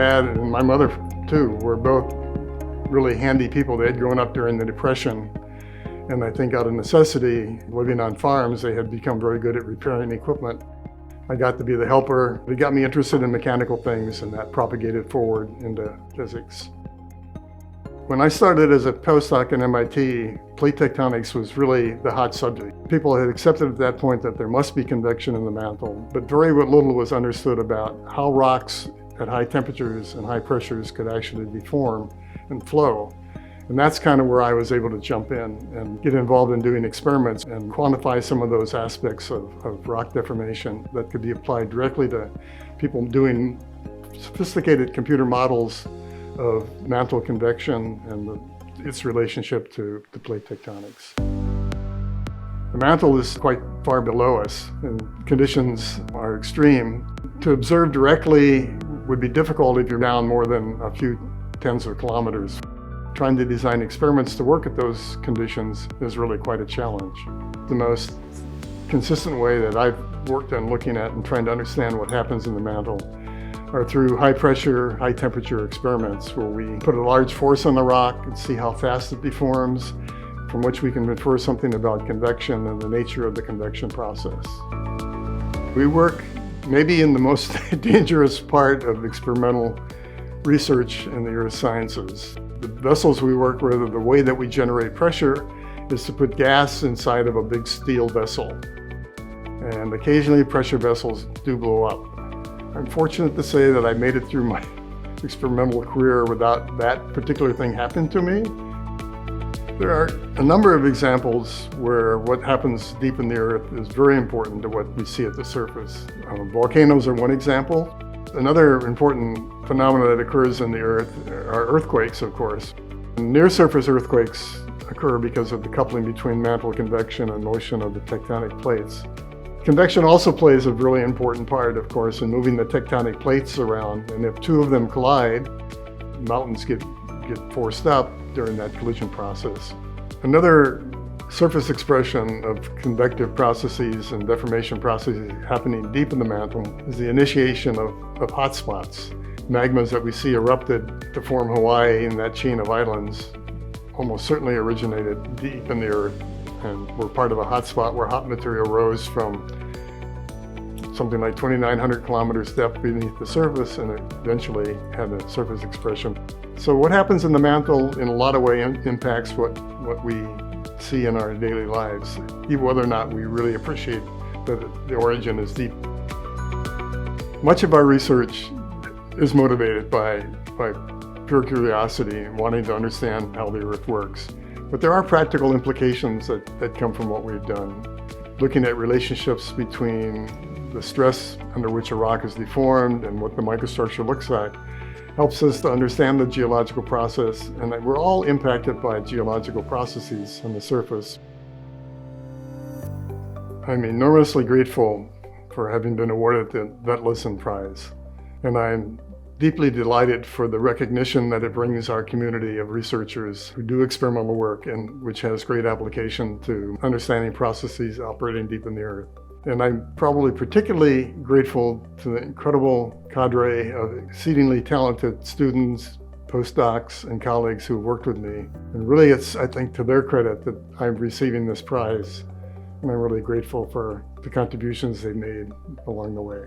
dad and my mother too were both really handy people. They had grown up during the Depression, and I think out of necessity, living on farms, they had become very good at repairing equipment. I got to be the helper. It got me interested in mechanical things, and that propagated forward into physics. When I started as a postdoc at MIT, plate tectonics was really the hot subject. People had accepted at that point that there must be convection in the mantle, but very little was understood about how rocks at high temperatures and high pressures could actually deform and flow. And that's kind of where I was able to jump in and get involved in doing experiments and quantify some of those aspects of rock deformation that could be applied directly to people doing sophisticated computer models of mantle convection and its relationship to plate tectonics. The mantle is quite far below us and conditions are extreme. To observe directly would be difficult if you're down more than a few tens of kilometers. Trying to design experiments to work at those conditions is really quite a challenge. The most consistent way that I've worked on looking at and trying to understand what happens in the mantle are through high pressure, high temperature experiments where we put a large force on the rock and see how fast it deforms, from which we can infer something about convection and the nature of the convection process. We work maybe in the most dangerous part of experimental research in the earth sciences. The vessels we work with, the way that we generate pressure is to put gas inside of a big steel vessel. And occasionally pressure vessels do blow up. I'm fortunate to say that I made it through my experimental career without that particular thing happening to me. There are a number of examples where what happens deep in the earth is very important to what we see at the surface. Volcanoes are one example. Another important phenomenon that occurs in the earth are earthquakes, of course. Near-surface earthquakes occur because of the coupling between mantle convection and motion of the tectonic plates. Convection also plays a really important part, of course, in moving the tectonic plates around, and if two of them collide, mountains get forced up during that collision process. Another surface expression of convective processes and deformation processes happening deep in the mantle is the initiation of hotspots. Magmas that we see erupted to form Hawaii and that chain of islands almost certainly originated deep in the earth and were part of a hotspot where hot material rose from something like 2,900 kilometers depth beneath the surface and eventually had a surface expression. So what happens in the mantle in a lot of ways impacts what we see in our daily lives, even whether or not we really appreciate that the origin is deep. Much of our research is motivated by pure curiosity and wanting to understand how the earth works. But there are practical implications that come from what we've done. Looking at relationships between the stress under which a rock is deformed and what the microstructure looks like helps us to understand the geological process, and that we're all impacted by geological processes on the surface. I'm enormously grateful for having been awarded the Vetlesen Prize, and I'm deeply delighted for the recognition that it brings our community of researchers who do experimental work and which has great application to understanding processes operating deep in the earth. And I'm probably particularly grateful to the incredible cadre of exceedingly talented students, postdocs, and colleagues who have worked with me. And really it's, I think, to their credit that I'm receiving this prize. And I'm really grateful for the contributions they made along the way.